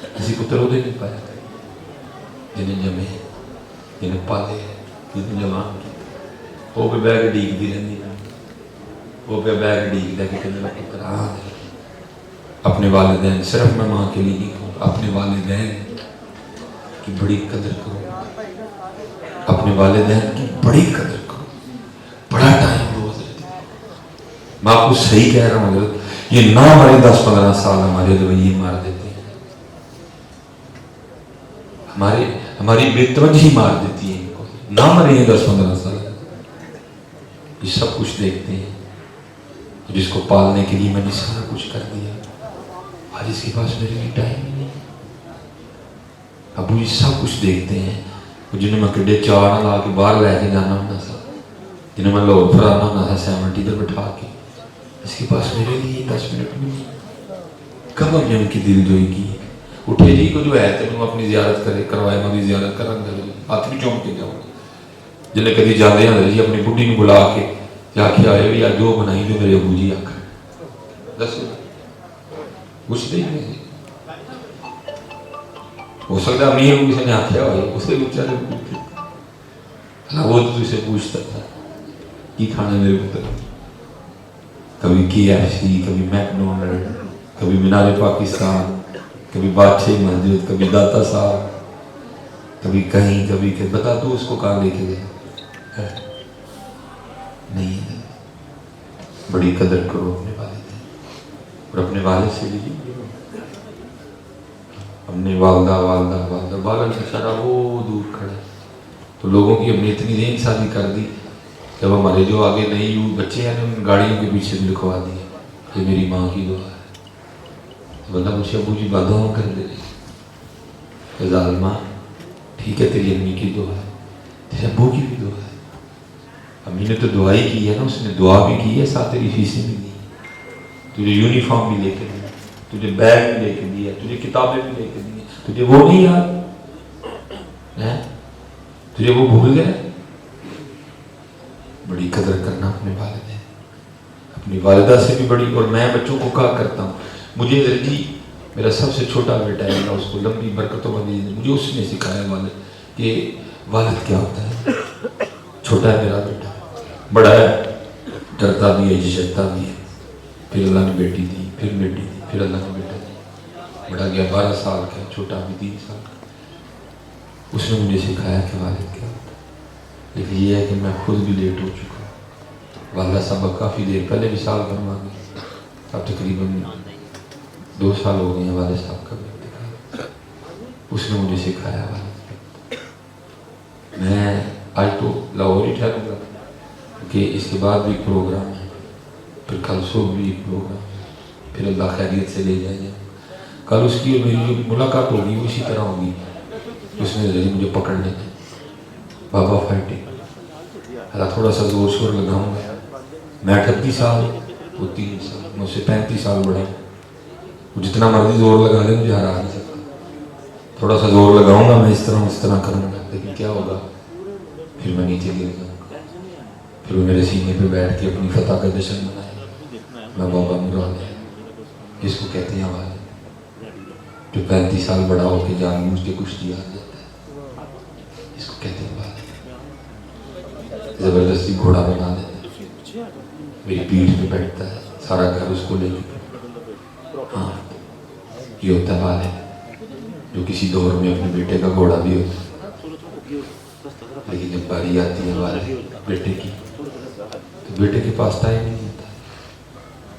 کسی پتر وہ نہیں پایا جنہیں جمے جنہیں پالے جنہیں جوان کی وہ پہ بہ کے ڈیگتی رہتی ہے وہ پہ بہ کے ڈیگتا کہ میرا پتر آ اپنے والدین صرف میں ماں کے لیے نہیں کہوں اپنے والدین کی بڑی قدر کرو اپنے والدین کی بڑی قدر کرو بڑا ٹائم دو حضرت میں آپ کو صحیح کہہ رہا ہوں حضرت یہ نہ ہمارے 10-15 سال ہمارے رویے مار دیتے ہیں ہماری بے توجہی مار دیتی ہے ان کو نہ مرے ہیں 10-15 سال یہ سب کچھ دیکھتے ہیں جس کو پالنے کے لیے میں نے سارا کچھ کر دیا آج اس کے پاس میرے لیے ٹائم ہی نہیں ابو یہ سب کچھ دیکھتے ہیں جنہیں میں کڈے چار لا کے باہر لے کے جانا ہونا تھا جنہیں میں لاہور پھرانا ہونا تھا 70 ادھر بٹھا کے اس کے پاس میرے لیے 10 منٹ بھی نہیں کب ہم نے ان کی دل جوئی کی اٹھے جی کو جو ہے تو اپنی زیارت کرے کروائے میں بھی زیارت کرن گے ہاتھ بھی چوم کے جاؤں جنہیں کدی جانے ہیں جی اپنی بڈھی نے بلا کے آخیا آئے بھی جو بنائی جو میرے ابو جی آخر دسو کچھ نہیں ہو سکتا ہے امیر کسی نے آخیا ہوئے اسے بیچارے پوچھتے وہ تو اسے پوچھتا تھا کی کھانا میرے پتر کبھی KFC کبھی میکڈونلڈ کبھی مینار پاکستان کبھی بادشاہی مسجد کبھی داتا صاحب کبھی کہیں بتا تو اس کو کہاں لے کے گئے نہیں ہے بڑی قدر کرو اپنے والدین اور اپنے والد سے لیجیے اپنے والدہ والد بیچارہ وہ دور کھڑے تو لوگوں کی ہم نے اتنی دیر شادی کر دی جب ہمارے جو آگے نئی بچے ہیں ان گاڑیوں کے پیچھے بھی لکھوا دیے یہ میری ماں کی دعا ہے بندہ مجھے ابو جی بادوں کر دے ظالمہ ٹھیک ہے تیری امی کی دعا ہے تیرے ابو کی بھی دعا ہے امی نے تو دعا ہی کی ہے نا اس نے دعا بھی کی ہے ساتھ تیری فیسیں بھی دی تجھے یونیفارم بھی لے کے دیا تجھے بیگ بھی لے کے دیا تجھے کتابیں بھی لے کے دی تجھے وہ نہیں یاد تجھے وہ بھول گئے بڑی قدر کرنا اپنے والدین اپنی والدہ سے بھی بڑی اور میں بچوں کو کہا کرتا ہوں مجھے جی میرا سب سے چھوٹا بیٹا ہے اللہ اس کو لمبی برکتوں والی مجھے اس نے سکھایا والد کہ والد کیا ہوتا ہے چھوٹا ہے میرا بیٹا بڑا ہے ڈرتا بھی ہے جھجکتا بھی ہے پھر اللہ نے بیٹی دی پھر بیٹی دی پھر اللہ نے بیٹا دی بڑا گیا 12 سال کا چھوٹا بھی 3 سال کا اس نے مجھے سکھایا کہ والد کیا ہوتا ہے لیکن یہ ہے کہ میں خود بھی لیٹ ہو چکا ہوں والدہ صاحب کافی دیر پہلے بھی سال بھر مانگے اب تقریباً 2 سال ہو گئے ہیں والد صاحب کا بھی اس نے مجھے سکھایا والد میں آج تو لاہور ہی ٹھہروں گا کہ اس کے بعد بھی پروگرام ہے پھر کل صبح بھی ایک پروگرام ہے پھر اللہ خیریت سے لے جائے کل اس کی اور میری جو ملاقات ہوگی وہ اسی طرح ہوگی اس نے مجھے پکڑنے تھے بابا فائٹنگ اللہ تھوڑا سا زور شور لگاؤں گا میں 38 سال وہ 3 سال میں اسے 35 سال بڑا وہ جتنا مرضی زور لگا لے مجھے ہرا نہیں سکتا تھوڑا سا زور لگاؤں گا میں اس طرح کروں گا لیکن کیا ہوگا پھر میں نیچے گر جاؤں گا پھر وہ میرے سینے پہ بیٹھ کے اپنی فتح کا جشن منائے میں بابا مراد ہے جس کو کہتے ہیں آواز جو 35 سال بڑا ہو کے جان بوجھ کے کشتی آ جاتا ہے اس کو کہتے ہیں آواز زبردستی گھوڑا بنا دیتا ہے میری پیٹھ پہ بیٹھتا ہے سارا گھر اس کو لے کے ہاں یہ ہوتا ہے والد جو کسی دور میں اپنے بیٹے کا گھوڑا بھی ہوتا ہے لیکن جب باری آتی ہے والد بیٹے کی تو بیٹے کے پاس ٹائم نہیں ہوتا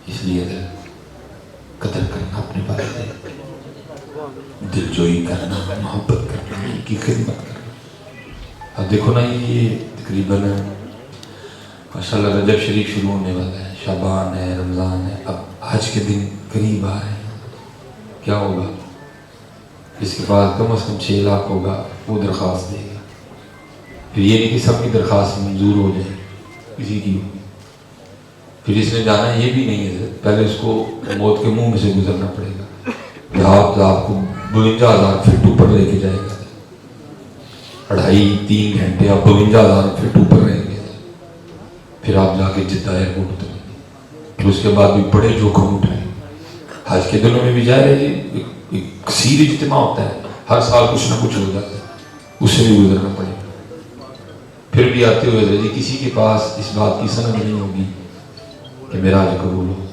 اس لیے قدر کرنا اپنے والدین دل جوئی کرنا محبت کرنا ان کی خدمت کرنا اب دیکھو نا یہ تقریباً ماشاءاللہ رجب شریف شروع ہونے والا ہے شعبان ہے رمضان ہے اب حج کے دن قریب آ رہے ہیں کیا ہوگا اس کے بعد کم از کم 6 لاکھ ہوگا وہ درخواست دے گا پھر یہ نہیں کہ سب کی درخواست منظور ہو جائے کسی کی ہوگی پھر اس نے جانا یہ بھی نہیں ہے پہلے اس کو موت کے منہ میں سے گزرنا پڑے گا آپ کو 52,000 فٹ اوپر لے کے جائے گا 2.5-3 گھنٹے آپ 52,000 فٹ اوپر رہیں گے پھر آپ جا کے جدہ ایئرپورٹ اتریں گے پھر اس کے بعد بھی بڑے جوخم اٹھائیں حج کے دنوں میں بھی جائے رہے ایک کثیر اجتماع ہوتا ہے، ہر سال کچھ نہ کچھ ہو جاتا ہے، اس سے بھی گزرنا پڑے گا. پھر بھی آتے ہوئے حضرت جی کسی کے پاس اس بات کی سند نہیں ہوگی کہ میرا حج قبول ہو.